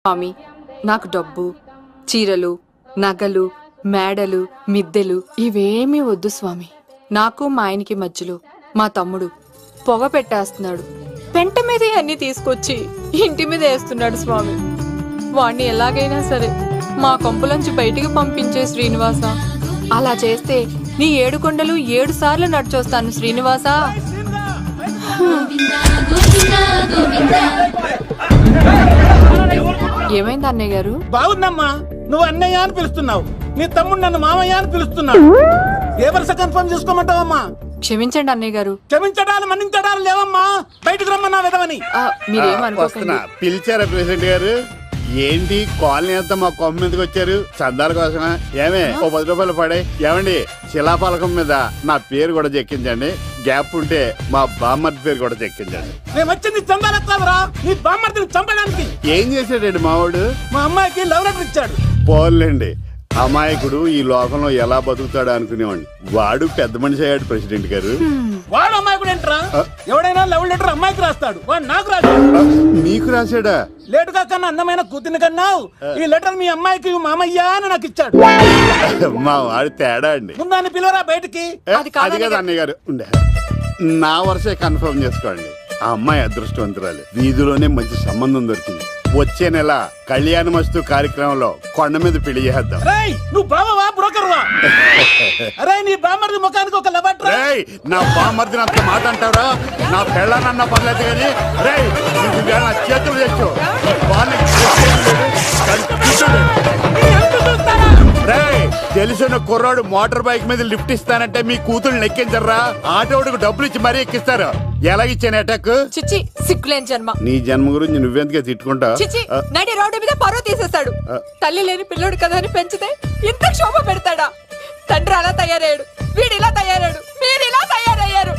స్వామి, నాకు డబ్బు, చీరలు, నగలు, మేడలు, మిద్దెలు ఇవేమీ వద్దు స్వామి. నాకు మా ఆయనకి మధ్యలో మా తమ్ముడు పొగ పెట్టేస్తున్నాడు. పెంట మీద అన్ని తీసుకొచ్చి ఇంటి మీద వేస్తున్నాడు స్వామి. వాణ్ణి ఎలాగైనా సరే మా కొంపలోంచి బయటికి పంపించే శ్రీనివాస. అలా చేస్తే నీ 7 కొండలు 7 సార్లు నడిచొస్తాను శ్రీనివాస. ఏమైంది అన్నయ్య గారు? బాగుందమ్మా, నువ్వు అన్నయ్య అని పిలుస్తున్నావు, నీ తమ్ముడు నన్ను మామయ్య అని పిలుస్తున్నావు. ఏ వరుస కన్ఫర్మ్ చేసుకోమంటావమ్మా? క్షమించండి అన్నయ్య గారు. క్షమించడాలు మన్నించడాలు లేవమ్మా, బయటకు రమ్మన్నా విధవని. మీరేమనుకోకండి. పిలిచారా ప్రెసిడెంట్ గారు? ఏంటి కాలనీ అంతా మా కొమ్మ మీదకి వచ్చారు? చందాల కోసమా? ఏమే ఓ 10 రూపాయలు పడే. ఏమండి, శిలాఫలకం మీద నా పేరు కూడా చెక్కించండి. గ్యాప్ ఉంటే మా బామ్మర్ది పేరు కూడా చెక్కించండి. మేము వచ్చింది చందాలకు కాదురా, నీ బామ్మర్దిని చంపడానికి. ఏం చేశాడండి మావాడు? మా అమ్మాయికి లవ్ లెటర్ ఇచ్చాడు. పోన్లేండి, అమాయకుడు ఈ లోకంలో ఎలా బతుకుతాడు అనుకునేవాడిని. వాడు పెద్ద మనిషి అయ్యాడు ప్రెసిడెంట్ గారు. వాడు అమ్మాయికుడు ఏంట్రా? ఎవడైనా లవ్ లెటర్ అమ్మాయికి రాస్తాడు, వాడు నాకు రాశాడు. నీకు రాశాడా? లేటుగా కన్నా అందమైన కూతుని కన్నావు. ఈ లెటర్ మీ అమ్మాయికి మామయ్య అని నాకు ఇచ్చాడు. మా వాడు తేడా అండి. ముందాన్ని పిలవరా బయటికి. అది కదా అన్నయ్య గారు. నా వరుసే కన్ఫర్మ్ చేసుకోండి. ఆ అమ్మాయి అదృష్టవంతురాలు, వీధిలోనే మంచి సంబంధం దొరికింది. వచ్చే నెల కళ్యాణమస్తు కార్యక్రమంలో కొండ మీద పెళ్లి చేద్దాం. నువ్వు బావవా బ్రోకర్వా? అరే నీ బామ్మర్ది ముఖానికి ఒక లెటర్. నా బామ్మర్దిని అంత మాట అంటారా? నా పెళ్ళనన్న పర్లేదు కానీ నా చేతులు తెచ్చు. తెలిసిన కుర్రాడు మోటార్ బైక్ మీద లిఫ్ట్ ఇస్తానంటే మీ కూతురు ఎక్కించరా? ఆటోడికి డబ్బులు ఇచ్చి మరీ ఎక్కిస్తారు. ఎలాగిచ్చాను అటాక్? చిచ్చి, సిగ్గులేని జన్మ. నీ జన్మ గురించి నువ్వెందుకే తిట్టుకుంటా? చిచ్చి, నడి రోడ్డు మీద పరువు తీసేస్తాడు. తల్లి లేని పిల్లోడు కదా అని పెంచితే ఇంత క్షోభ పెడతాడా? తండ్రి అలా తయారయ్యాడు, వీడు ఇలా తయారయ్యాడు, మీరు ఇలా తయారయ్యారు.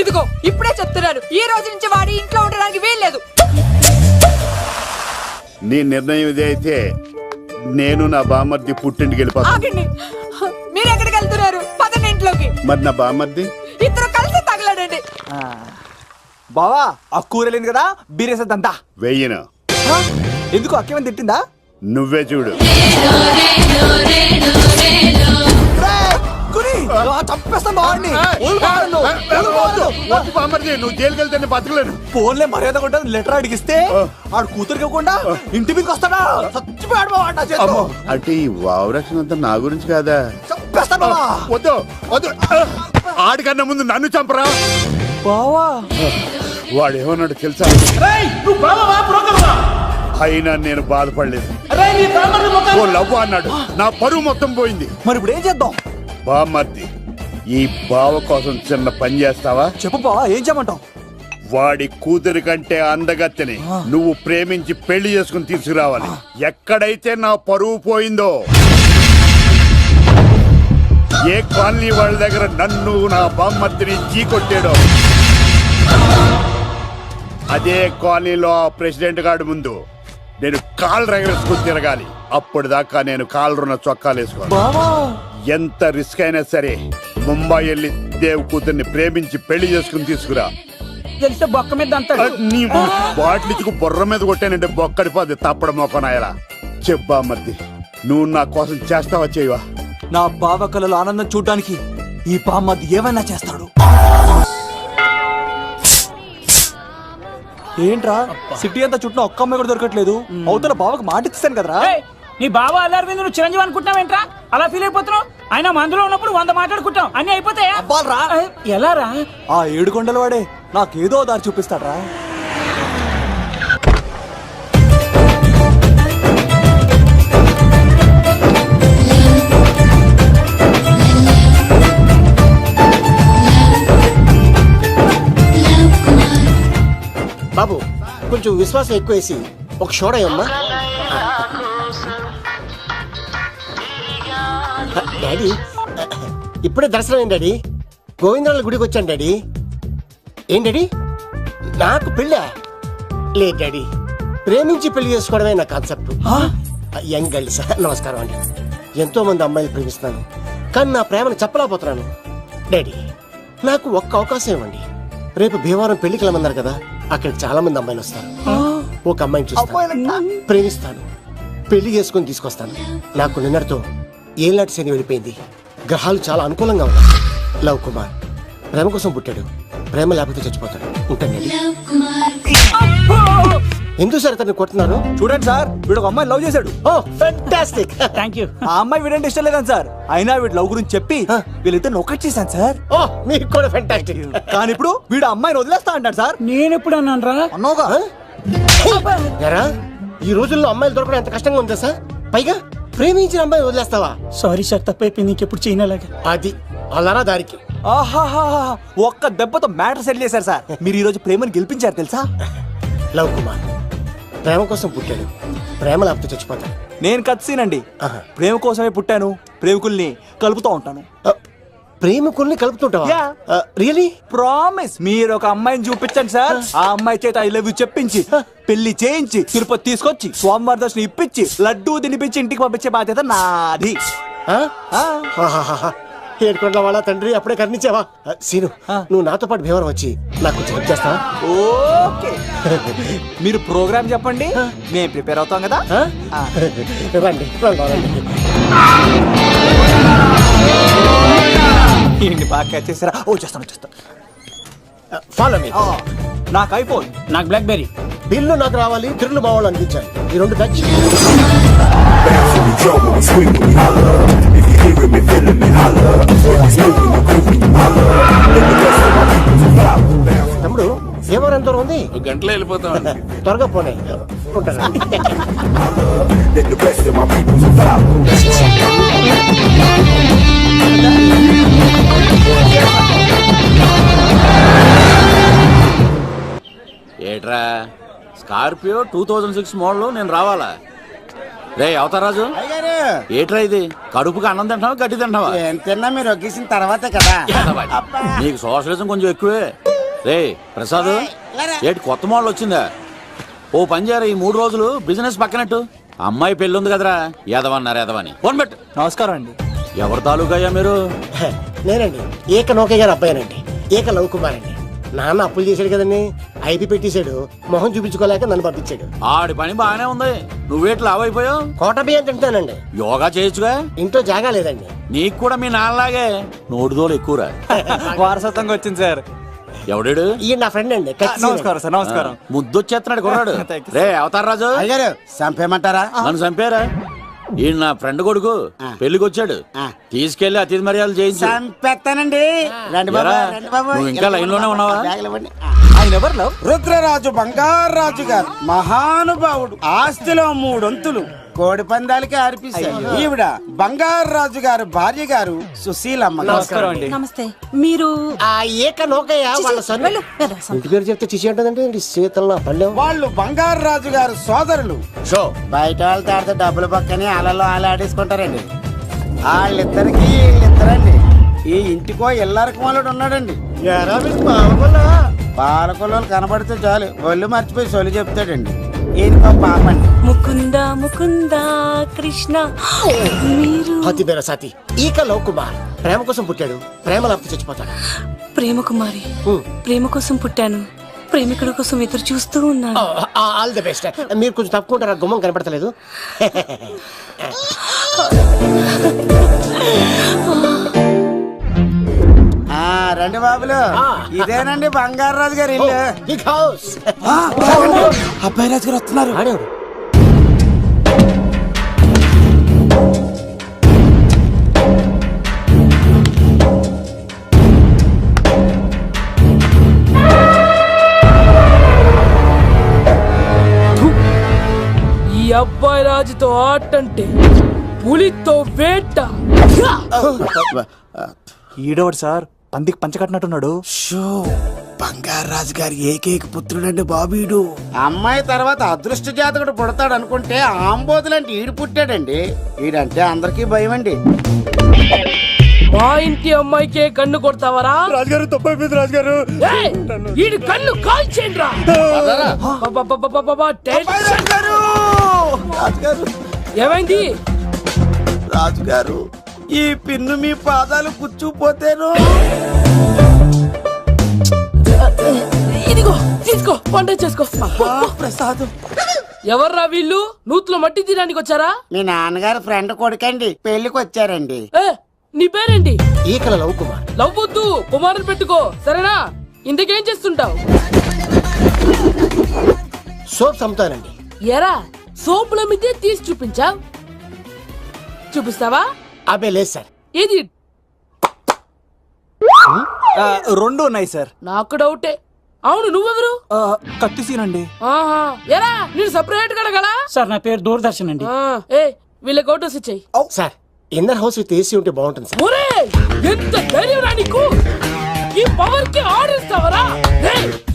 ఇదిగో ఇప్పుడే చెప్తున్నాను, ఈ రోజు నుంచి వాడి ఇంట్లో ఉండడానికి వీల్లేదు. నీ నిర్ణయం ఇదే అయితే నేను నా బామ్మర్ది పుట్టింటికి వెళ్ళిపోతాను. ఆగండి, మీరు ఎక్కడికి వెళ్తున్నారు? పదండి ఇంట్లోకి. మరి నా బామ్మర్ది? ఇద్దరు కలిసి తగలడండి. బావా, ఆ కూరలేదు కదా, బీరేసేద్దంతా. వెయ్యను. ఎందుకు అక్కేమని తిట్టిందా? నువ్వే చూడు. నువ్వు జైలుకి వెళ్తే బతకలేను. ఫోన్లే మర్యాద కొంటే లెటర్ అడిగిస్తే ఆడు కూతురికి ఇవ్వకుండా ఇంటి మీదకి వస్తాడా? చచ్చిపోయాడు బావా. అంటే ఈ వావరక్షణ అంతా నా గురించి కాదా? చంపేస్తాను బావా. వద్దు వద్దు, ఆడికన్నా ముందు నన్ను చంపరా బావా. వాడు ఏమన్నాడు తెలుసా? నువ్వు బావవా బ్రోకర్వా? అయినా నేను బాధపడలేదు. ఓ లవ్ అన్నాడు, నా పరువు మొత్తం పోయింది. మరి ఇప్పుడు ఏం చేద్దాం? బామ్మర్ది, ఈ బావ కోసం చిన్న పని చేస్తావా? చెప్పు బావా, ఏం చేయమంటావు? వాడి కూతురి కంటే అందగత్తెని నువ్వు ప్రేమించి పెళ్లి చేసుకుని తీసుకురావాలి. ఎక్కడైతే నా పరువు పోయిందో, ఏ కాలనీ వాళ్ళ దగ్గర నన్ను నా బామ్మర్దిని చీకొట్టాడో, అదే కాలనీలో ఆ ప్రెసిడెంట్ గారి ముందు నేను కాళ్ళు రగరేసుకుని తిరగాలి. అప్పుడు దాకా నేను కాళ్ళున్న చొక్కాలు వేసుకోవాలి. ఎంత రిస్క్ అయినా సరే ముంబై వెళ్ళి దేవ్ కూతుర్ని ప్రేమించి పెళ్లి చేసుకుని తీసుకురా. తెలిస్తే బొక్క మీద అంటాడు. నీ బాటిలిచ్చుకు బుర్ర మీద కొట్టానంటే బొక్కడిపోద్ది తప్పడం మొక్కనాయలా. చెప్పా మర్ది, నువ్వు నా కోసం చేస్తావా చేయవా? నా బావ కళలో ఆనందం చూడడానికి ఈ బామ్మది ఏమైనా చేస్తాడు. ఏంట్రా సిటీ అంతా చుట్టూ ఒక్క అమ్మాయి కూడా దొరకట్లేదు. అవతల బావకు మాట ఇస్తాను కదరా. నీ బావ అల్లారి మీద నువ్వు చిరంజీవి అనుకుంటున్నావేంట్రా? అలా ఫీల్ అయిపోతున్నావు? ఆయన మందులో ఉన్నప్పుడు 100 మాట్లాడుకుంటాం, అన్ని అయిపోతాయా? ఎలా రా? ఆ 7 కొండల వాడే నాకేదో దారి చూపిస్తాడ్రా. బాబు, కొంచెం విశ్వాసం ఎక్కువేసి ఒక షోడయమ్మా. డాడీ, ఇప్పుడే దర్శనం ఏంటి డాడీ? గోవిందరాల గుడికి వచ్చాను డాడీ. ఏం డాడీ, నాకు పెళ్ళా? లేదు డాడీ, ప్రేమించి పెళ్లి చేసుకోవడమే నా కాన్సెప్ట్. యంగ్ గర్ల్స్, నమస్కారం అండి. ఎంతో మంది అమ్మాయిలు ప్రేమిస్తున్నాను, కానీ నా ప్రేమను చెప్పలేకపోతున్నాను. డాడీ, నాకు ఒక్క అవకాశం ఇవ్వండి. రేపు భీమవరం పెళ్లికి వెళ్ళమన్నారు కదా, అక్కడికి చాలా మంది అమ్మాయిలు వస్తారు. ఒక అమ్మాయిని చూస్తాను, ప్రేమిస్తాను, పెళ్లి చేసుకొని తీసుకొస్తాను. నాకు నిన్నటితో ఏళ్ళనాటి శని వెళ్ళిపోయింది. గ్రహాలు చాలా అనుకూలంగా ఉన్నాయి. లవ్ కుమార్ ప్రేమ కోసం పుట్టాడు, ప్రేమ లేకపోతే చచ్చిపోతాడు. ఉంటానండి. ఎందుకు సార్ అతన్ని కొడుతున్నారు? చూడండి సార్, వీడు ఒక అమ్మాయి లవ్ చేశాడు. Oh fantastic. Thank you. ఆ అమ్మాయి వీడంటే ఇష్టం లేదని సార్, అయినా వీడు లవ్ గురించి చెప్పి వీళ్ళిద్దరు ఒకటి చేశాను సార్. ఓ మీకు కూడా ఫెంటాస్టిక్. కానీ ఇప్పుడు వీడు అమ్మాయిని వదిలేస్తా అంటాడు సార్. నేను ఎప్పుడు అన్నాను రా? అన్నోగా ఎరా ఈ రోజుల్లో అమ్మాయిలు దొరకడం ఎంత కష్టంగా ఉందా సార్? పైగా ప్రేమించిన అమ్మాయి వదిలేస్తావా? సారీ సార్, తప్పైపోయింది. ఇంకెప్పుడు చేయనలాగా. అది అలారా దారికి. ఆహాహా, ఒక్క దెబ్బతో మ్యాటర్ సెటిల్ చేశారు సార్. మీరు ఈ రోజు ప్రేమను గెలిపించారు తెలుసా? లవ్ కుమార్ ప్రేమ కోసం పుట్టాడు, ప్రేమ లేకపోతే చచ్చిపోతాడు. నేను కత్సీనండి. ఆహా. ప్రేమ కోసమే పుట్టాను, ప్రేమికుల్ని కలుపుతూ ఉంటాను. ప్రేమికుల్ని కలుపుతుంటావా? Yeah. రియలీ? ప్రామిస్. మీరు ఒక అమ్మాయిని చూపించండి సార్, ఆ అమ్మాయి చేత ఐ లవ్ యూ చెప్పించి పెళ్లి చేయించి తిరుపతి తీసుకొచ్చి స్వామివారి దర్శనం ఇప్పించి లడ్డూ తినిపించి ఇంటికి పంపించే బాధ్యత నాది. ఏడుకొండ వాళ్ళ తండ్రి అప్పుడే కర్ణించావా? సీను నువ్వు నాతో పాటు భీవరం వచ్చి నాకు కొంచెం హెల్ప్ చేస్తావా? ఓకే. మీరు ప్రోగ్రామ్ చెప్పండి, మేము ప్రిపేర్ అవుతాం కదా. రండి రండి. ఏంటి బాగా క్యాచ్ చేస్తారా? ఓ చేస్తాను. Follow me. నాకు ఐఫోన్, నాకు బ్లాక్ బెర్రీ. బిల్లు నాకు రావాలి, తిరులు మా వాళ్ళు అనిపించాలి. ఈ రెండు టచ్. తమ్ముడు ఏమో ఎంత దూరం ఉంది? గంటలో వెళ్ళిపోతాం. త్వరగా పోనీ. ఉంటాను. ఏట్రా స్కార్పియో 2006 మోడల్ నేను రావాలా? రే అవతారాజు, ఏట్రా ఇది? కడుపుకి అన్నం తింటావా గడ్డి తింటావా? తిన్నా మీరు ఒగ్గేసిన తర్వాతే కదా. నీకు సోషలిజం కొంచెం ఎక్కువే. రే ప్రసాద్, ఏటి కొత్త మోడల్ వచ్చిందా? ఓ పని చేయరా, ఈ 3 రోజులు బిజినెస్ పక్కనట్టు. అమ్మాయి పెళ్ళి ఉంది కదరా, ఎదవన్నారు ఎదవని ఫోన్ పెట్టు. నమస్కారం అండి. ఎవరి తాలూకయ్యా మీరు? నేనండి ఏక నౌకయ్య గారు అబ్బాయినండి, ఏక లవ్ కుమార్ అండి. నాన్న అప్పులు చేశాడు కదండి, ఐపీ పెట్టేశాడు. మొహం చూపించుకోలేక నన్ను పంపించాడు. ఆడి పని బాగానే ఉంది, నువ్వేట్లు లావైపోయావు. కోట బియ్యం తింటానండి. యోగా చేయొచ్చుగా. ఇంట్లో జాగా లేదండి. నీకు కూడా మీ నాన్నలాగే నోటిదోలు ఎక్కువరా. వారసత్వంగా వచ్చింది సార్. ఎవడాడు? ఈయన నా ఫ్రెండ్ అండి. నమస్కారం సార్. నమస్కారం. ముద్దొచ్చేస్తున్నాడు కొన్నాడు. Thank you, రే అవతారరాజు, అయ్యారు చంపేయమంటారా? నన్ను చంపారా? ఈయన నా ఫ్రెండ్ కొడుకు పెళ్లికి వచ్చాడు, తీసుకెళ్లి అతిథి మర్యాదలు చేయించు. చంపేస్తానండి. రండి బాబు, ఎరా, రండి బాబు. నువ్వు ఇంకా లైన్ లోనే ఉన్నావా? బ్యాగులు ఇవ్వండి. ఆయన ఎవరు లవ్? రుద్రరాజు బంగారాజు గారు మహానుభావుడు. ఆస్తిలో 3 వంతులు కోడి పందాలకి అర్పిస్తారు. ఈవిడ బంగారాజు గారు భార్య గారు సుశీలమ్మ. నమస్కారం అండి. నమస్తే. మీరు ఆ ఏక నౌకయ్య వాళ్ళ సన్. వెళ్ళు, వెళ్ళు. ఇంటి పేరు చెప్తే చిచి ఉంటుందంటే శీతల పల్లెం. వాళ్ళు బంగారాజు గారు సోదరులు. షో బయట వాళ్ళతో ఆడితే డబ్బులు పక్కనే అలలో ఆడేసుకుంటారండి. వాళ్ళిద్దరికి వీళ్ళిద్దరండి. ఈ ఇంటికో ఇల్లరకం వాళ్ళడు ఉన్నాడండి. పాలకొల్లు కనబడితే చాలు ఒళ్ళు మర్చిపోయి సొలి చెప్తాడండి. ఈయనకో పాపండి. ముకుంద ముకుంద కృష్ణ. మీరు హతి బేర సాతి ఈక లవ్ కుమార్ ప్రేమ కోసం పుట్టాడు, ప్రేమ లేకపోతే చచ్చిపోతాడు. ప్రేమ కుమారి. ప్రేమ కోసం పుట్టాను, ప్రేమికుడు కోసం ఎదురు చూస్తూ ఉన్నాను. All the best. మీరు కొంచెం తప్పుకుంటారా? గుమ్మం కనపడతలేదు. రండి బాబులు, ఇదేనండి బంగారాజు గారి ఇల్లు. Big house. అబ్బాయి రాజు గారు వస్తున్నారు. ఆడేవాడు ఈ అబ్బాయి రాజుతో ఆటంటే పులితో వేట. ఈడోడు సార్, పందికి పంచకట్టినట్టున్నాడు. బంగారాజు గారి ఏకైక పుత్రుడండి బాబీడు. అమ్మాయి తర్వాత అదృష్ట జాతకుడు పుడతాడు అనుకుంటే ఆంబోతులంటే ఈడు పుట్టాడండి. ఈడంటే అందరికీ భయం అండి. మా ఇంటి అమ్మాయికే కన్ను కొడతావరా? రాజుగారు తప్పైపోయింది రాజుగారు. ఏయ్, ఈడి కన్ను కాల్చేయండి రా. రాజుగారు, ఏమైంది? రాజుగారు, ఈ పిన్ను మీ పాదాలు కూర్చుపోతేను. ఇదిగో తీసుకో, వంట చేసుకో. ప్రసాదం. ఎవర్రా వీళ్ళు నూతులో మట్టి తీయడానికి వచ్చారా? మీ నాన్నగారు ఫ్రెండ్ కొడుకండి, పెళ్లికి వచ్చారండి. ఏ నీ పేరేంటి? ఈకల లవ్ కుమార్. లవ్ వద్దు, కుమారుని పెట్టుకో సరేనా? ఇంతకేం చేస్తుంటావు? సోప్స్ అమ్ముతానండి. ఎరా సోపుల మీద తీసి చూపించావు, చూపిస్తావా? అబ్బే లేదు సార్. ఏది? రెండు ఉన్నాయి సార్. నాకు డౌటే. అవును నువ్వెవరు? కత్తిసీనండి. ఆహా ఎరా నేను సపరేట్ కడగలా? సార్ నా పేరు దూరదర్శన్ అండి. ఏ వీళ్ళకి ఓటోస్ ఇచ్చాయి. Sir inner house with AC ఉంటే బాగుంటుంది సార్. ఒరే ఎంత ధైర్యం రా నీకు! ఈ పవర్ కి ఆర్డర్ ఇస్తావరా?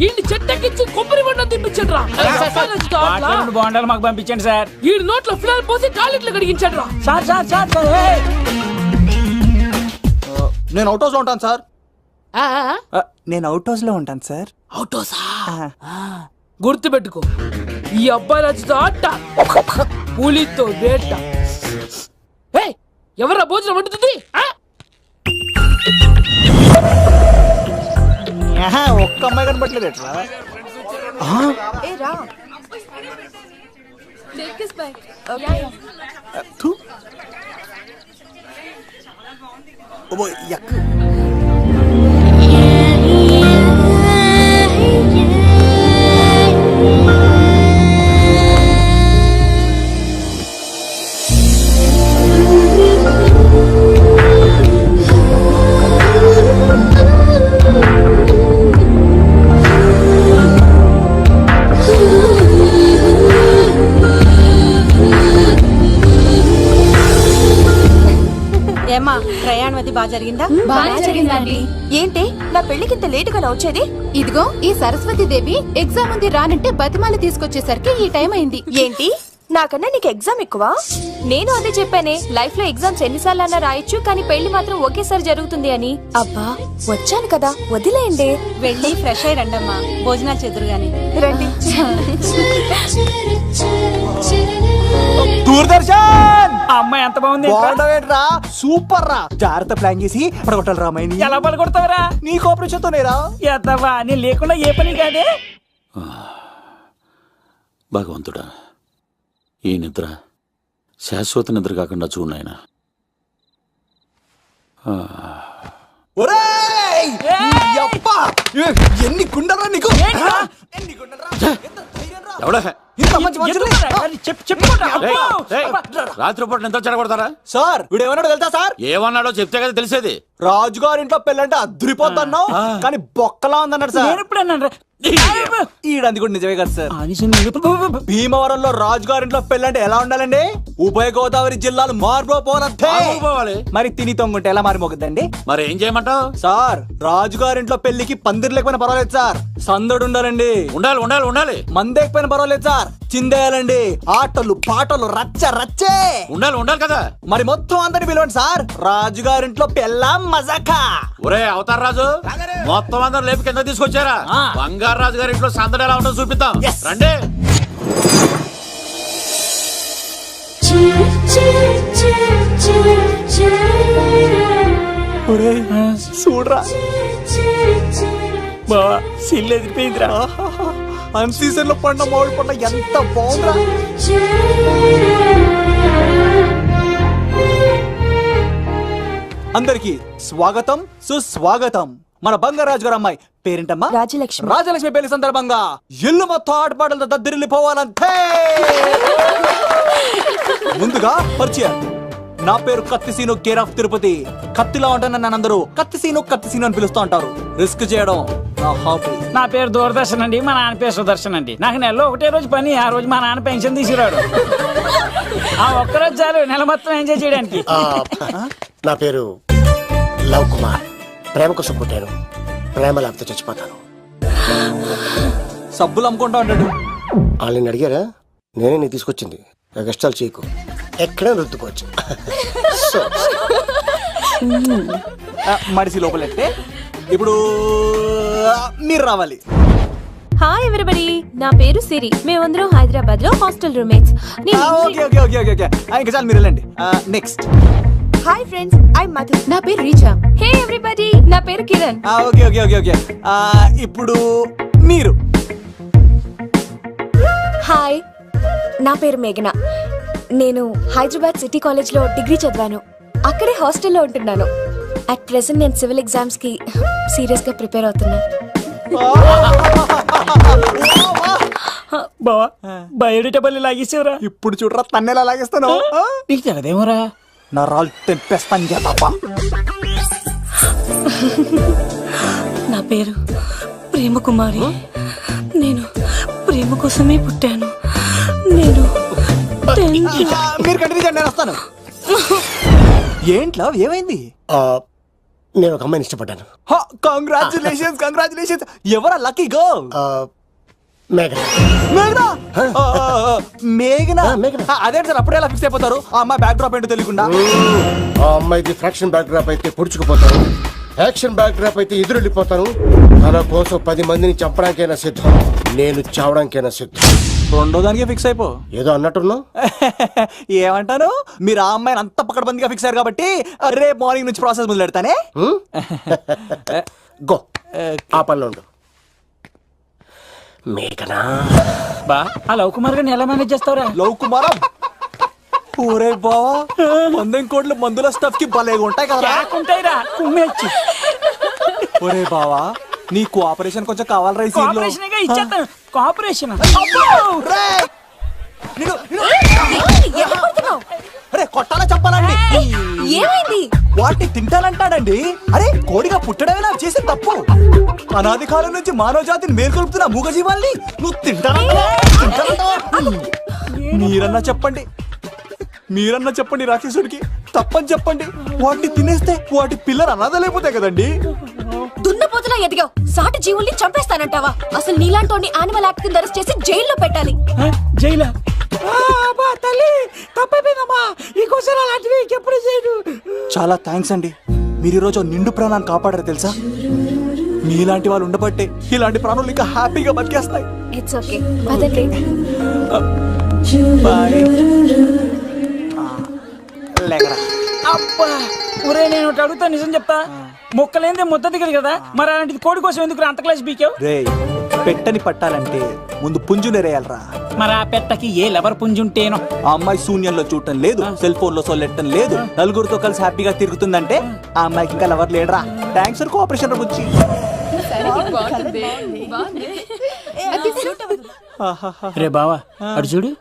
ఈ చెట్టెక్కించి కొబ్బరి బండ తిప్పించండి రా. బాండాలు మాకు పంపించండి సార్. ఈ నోట్లో ఫినాల్ పోసి టాయిలెట్లు కడిగించండి రా. సార్ సార్ సార్ సార్, ఏయ్! నేను అవుట్ హౌస్ లో ఉంటాను సార్. ఆ, నేను అవుట్ హౌస్ లో ఉంటాను సార్. అవుటోసా? గుర్తు పెట్టుకో, ఈ అబ్బాయి రాజుతో ఆట, పులితో వేట. ఎవరా భోజనం వండుతుంది? ఒక్క అమ్మాయి కనపట్లేదు ఎట్లా? ఏమ్మా ప్రయాణం అది బాగా జరిగిందా? బాగా జరిగిందండి. ఏంటి నా పెళ్లికి ఇంత లేటుగా వచ్చేది? ఇదిగో ఈ సరస్వతి దేవి ఎగ్జామ్ ఉంది రానంటే బతిమాల తీసుకొచ్చేసరికి ఈ టైం అయింది. ఏంటి నాకన్నా నీకు ఎగ్జామ్ ఎక్కువ? నేను అదే చెప్పానే, లైఫ్ లో ఎగ్జామ్స్ ఎన్నిసార్లు అన్నా రాయొచ్చు, కానీ పెళ్లి మాత్రం ఒకేసారి జరుగుతుంది అని. అబ్బా వచ్చాను కదా వదిలేయండి. వెళ్ళి ఫ్రెష్ అయ్యి రండమ్మా, భోజనాలు చెదురు గాని రండి. దూరదర్శన్ అమ్మాయి ఎంత బాగుంది. బాగుండవేట్రా? సూపర్ రా. జాగ్రత్త ప్లాన్ చేసి పడగొట్టాలి రామాయణి. ఎలా పలుకొడతావరా? నీ కోఆపరేషన్ తోనేరా. ఎద్దవా నీ లేకుండా ఏ పని కాదే. భగవంతుడా, ఈ నిద్ర శాశ్వత నిద్ర కాకుండా చూడాయన. ఎన్ని గుండెలరా నీకు? ఎవడా చెప్పుకుంటా. రాత్రిపూట నిద్ర చెడగొడతారా? సార్ వీడు ఏమన్నాడు తెలుసా సార్? ఏమన్నాడో చెప్తే కదా తెలిసేది. రాజుగారింట్లో పెళ్ళంటే అద్దరిపోతున్నావు, కానీ బొక్కలా ఉందన్నాడు సార్. నేను ఎప్పుడన్నా ఈడంది కూడా నిజమే కదా సార్. భీమవరంలో రాజుగారింట్లో పెళ్ళంటే ఎలా ఉండాలండి? ఉభయ గోదావరి జిల్లాలు మారిపోవాలి. మరి తిని తొంగుంటే ఎలా మారిపోతుందండి? మరి ఏం చేయమంటావు? సార్ రాజుగారింట్లో పెళ్లికి పందిరి లేకపోయినా పర్వాలేదు సార్, సందడు ఉండాలండి. ఉండాలి ఉండాలి ఉండాలి. మందేకపోయినా పర్వాలేదు సార్, చిందేయాలండి. ఆటలు పాటలు రచ్చ రచ్చే ఉండాలి ఉండాలి కదా. మరి మొత్తం అందరిని పిలవండి సార్, రాజుగారింట్లో పెళ్ళాం మజాకా. ఒరే అవతార్ రాజు, మొత్తం అందరు లేపు కింద తీసుకొచ్చారా? బంగారు రాజు గారి ఇంట్లో సందడి ఎలా ఉంటుందో చూపిద్దాం రండి. చూడరా బావా సిల్లు ఎదిరిపోయిందిరా. అన్ సీజన్ లో పండ మామిడి పండ ఎంత బాగుందిరా. అందరికి స్వాగతం సుస్వాగతం. మన బంగారాజు గారు అమ్మాయి పేరేంటమ్మా? రాజలక్ష్మి. రాజలక్ష్మి పెళ్లి సందర్భంగా ఇల్లు మొత్తం ఆటపాటలతో దద్దరిల్లిపోవాలంతే. ముందుగా పరిచయం, నా పేరు కత్తిసీను, కేర్ ఆఫ్ తిరుపతి. కత్తిలా ఉంటాను నన్ను అందరూ కత్తిసీను కత్తిసీను అని పిలుస్తూ ఉంటారు. రిస్క్ చేయడం నా హాబీ. నా పేరు దూరదర్శన్ అండి, మా నాన్న పేరు సుదర్శన్ అండి. నాకు నెలలో ఒకటే రోజు పని, ఆ రోజు మా నాన్న పెన్షన్ తీసుకురాడు. ఆ ఒక్కరోజు చాలు నెల మొత్తం ఎంజాయ్ చేయడానికి. నా పేరు లవ్ కుమార్. ప్రేమ కోసం పుట్టాను, ప్రేమ లేకపోతే చచ్చిపోతాను. సబ్బులు అమ్ముకుంటా ఉంటాడు. వాళ్ళని అడిగారా? నేనే నీకు తీసుకొచ్చింది. కష్టాలు చేయకు, ఎక్కడ రుద్దుకోవచ్చు. మడిసి లోపలెట్టే. ఇప్పుడు మీరు రావాలి. హాయ్ ఎవ్రీబడి, నా పేరు సిరి. మేమందరం హైదరాబాద్ లో హాస్టల్ రూమ్మేట్స్. ఇంకా చాలు, మీరు వెళ్ళండి. Next. Hi friends, I Madhu. నా పేరు రీచా. హే ఎవ్రీబడి, నా పేరు కిరణ్. ఓకే. ఇప్పుడు మీరు. హాయ్, నా పేరు మేఘన. నేను హైదరాబాద్ సిటీ కాలేజ్లో డిగ్రీ చదివాను. అక్కడే హాస్టల్లో ఉంటున్నాను. అట్ ప్రెసెంట్ నేను సివిల్ ఎగ్జామ్స్ కి సీరియస్ గా ప్రిపేర్ అవుతున్నా. బావా బయోడేటా పల్లి లాగేసేవరా. ఇప్పుడు చూడరా తన్నెలా లాగేస్తాను. నీకు తెలదేమోరా. నా రాళ్ళు తెంపేస్తాను చేతప్ప. నా పేరు ప్రేమ కుమారి. నేను ప్రేమ కోసమే పుట్టాను. నేను మీరు కంటిన్యూ చేయండి, నేను వస్తాను. ఏంట్లో ఏమైంది? నేను ఒక అమ్మాయిని ఇష్టపడ్డాను. Congratulations congratulations. ఎవరా లక్కీ గర్ల్? మేఘన. మేఘనా? మేఘనా? మేఘనా. అదే సార్, అప్పుడే ఎలా ఫిక్స్ అయిపోతారు? ఆ అమ్మాయి బ్యాక్ డ్రాప్ ఏంటో తెలియకుండా. ఆ అమ్మాయికి ఫ్రాక్షన్ బ్యాక్ డ్రాప్ అయితే పొడుచుకుపోతాను, యాక్షన్ బ్యాక్ డ్రాప్ అయితే ఎదురెళ్ళిపోతాను. తన కోసం 10 మందిని చంపడానికైనా సిద్ధం, నేను చావడానికైనా సిద్ధం. రెండో దానికి ఫిక్స్ అయిపో. ఏదో అన్నట్టున్నావు. ఏమంటాను, మీరు ఆ అమ్మాయిని అంత పకడ్బందీగా ఫిక్స్ అయ్యారు కాబట్టి రేపు మార్నింగ్ నుంచి ప్రాసెస్ మొదలు పెడతానే. గో, ఆ పనిలో ఉండు. మేఘనా. బా ఆ లవ్ కుమార్ గారిని ఎలా మేనేజ్ చేస్తావురా? లవ్ కుమారం? ఊరే బావా, 100 కోట్ల మందుల స్టఫ్ కి భలేగా ఉంటాయి కదా. ఉంటాయిరా కుమ్మేచ్చి. ఒరే బావా, నీ కోఆపరేషన్ కొంచెం కావాలరా. కోఆపరేషన్ ఇచ్చేస్తాను. కోఆపరేషన్ అరే కొట్టాలా చెప్పాలండి? ఏమైంది? వాటిని తింటానంటాడండి. అరే కోడిగా పుట్టడమే నాకు చేసే తప్పు. అనాది కాలం నుంచి మానవ జాతిని మేల్కొల్పుతున్న మూగజీవాల్ని నువ్వు తింటానంటావా? మీరన్నా చెప్పండి, మీరన్నా చెప్పండి రాక్షసుడికి. తప్పని చెప్పండి. వాటిని తినేస్తే వాటి పిల్లలు అనాథలైపోతాయి కదండి. దున్నపోతులా ఎదిగావు, సాటి జీవుల్ని చంపేస్తానంటావా? అసలు నీలాంటి యానిమల్ యాక్ట్ కింద అరెస్ట్ చేసి జైల్లో పెట్టాలి. జైలా? తల్లి తప్పైపోయిందమ్మా, ఇంకోసారి అలాంటివి ఎప్పుడు చేయడు. చాలా థ్యాంక్స్ అండి, మీరు ఈరోజు నిండు ప్రాణాన్ని కాపాడారు తెలుసా. మీలాంటి వాళ్ళు ఉండబట్టే ఇలాంటి ప్రాణులు ఇంకా హ్యాపీగా బతికేస్తాయి. ఇట్స్ ఓకే, పదండి. అబ్బా ఒరే, నేను ఒకటి అడుగుతా, నిజం చెప్తా. మొక్కలేందే ముద్ద దిగదు కదా, మరి అలాంటిది కోడి కోసం ఎందుకు అంత క్లాస్ బీకావు? రే, పెట్టని పట్టాలంటే ముందు పుంజు నెరేయాలరా. మరి ఆ పెట్టకి ఏ లవర్ పుంజుంటేనో. ఆ అమ్మాయి శూన్యంలో చూడటం లేదు, సెల్ ఫోన్ లో సొల్లెట్టడం లేదు, నలుగురితో కలిసి హ్యాపీగా తిరుగుతుందంటే ఆ అమ్మాయికి ఇంకా లవర్ లేడరా. థ్యాంక్స్ ఫర్ కోఆపరేషన్ గురించి. రే బావా అడు చూడు.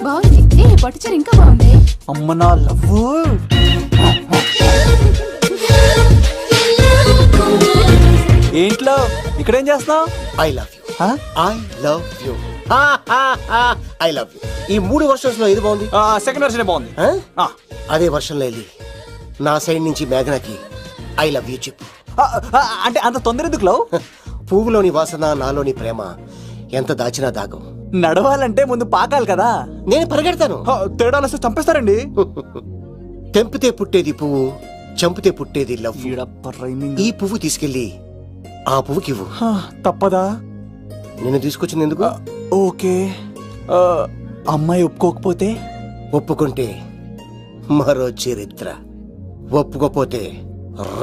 బాగుంది. పట్టుచారు ఇంకా బాగుంది. అమ్మ నా లవ్. ఏంట్లో ఇక్కడేం చేస్తున్నావు? I love you. I love you. I love you. ఈ 3 వర్షన్స్ లో ఏది బాగుంది? సెకండ్ వర్షన్ బాగుంది. అదే వర్షంలో వెళ్ళి నా సైడ్ నుంచి మేఘనాకి ఐ లవ్ యూ చెప్పు. అంటే అంత తొందర ఎందుకు లవ్? పువ్వులోని వాసన, నాలోని ప్రేమ ఎంత దాచినా దాగం. నడవాలంటే ముందు పాకాలి కదా. నేను పరిగెడతాను. తేడాలు వస్తే చంపేస్తారండి. తెంపితే పుట్టేది పువ్వు, చంపితే పుట్టేది లవ్. ఈ పువ్వు తీసుకెళ్ళి ఆ పువ్వుకి ఇవ్వు. తప్పదా? నిన్ను తీసుకొచ్చింది ఎందుకు? ఓకే. అమ్మాయి ఒప్పుకోకపోతే? ఒప్పుకుంటే మరో చరిత్ర, ఒప్పుకోపోతే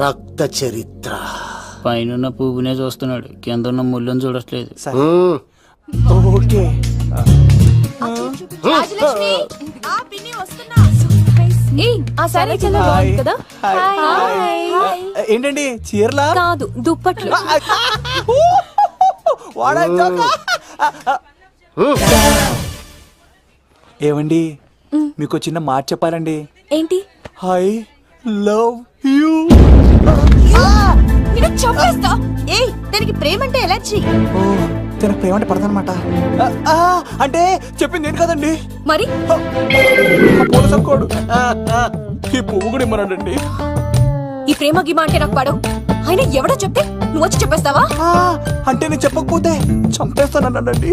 రక్త చరిత్ర. పైన పువ్వునే చూస్తున్నాడు, కింద ఉన్న ముళ్ళని చూడట్లేదు. ఓకే. రాజలక్ష్మి, ఆ పిన్ని వస్తున్నా. ఏయ్, ఆ సారీ చాలా బాగుంది కదా. హాయ్. ఏంటండి చీరలా? కాదు, దుప్పట్లు. ఏమండి, మీకు చిన్న మాట చెప్పాలండి. ఏంటి? I love you. చంపేస్తా. ఏయ్, దానికి ప్రేమ అంటే ఎలర్జీ. తన ప్రేమ అంటే పడదనమాట. అంటే చెప్పింది ఏంటి కదండి. మరి ఈ పువ్వు కూడా ఇమ్మనండి. ఈ ప్రేమ గిమ అంటే నాకు పడవు. అయినా ఎవడో చెప్తే నువ్వు వచ్చి చెప్పేస్తావా? అంటే నేను చెప్పకపోతే చంపేస్తానండి.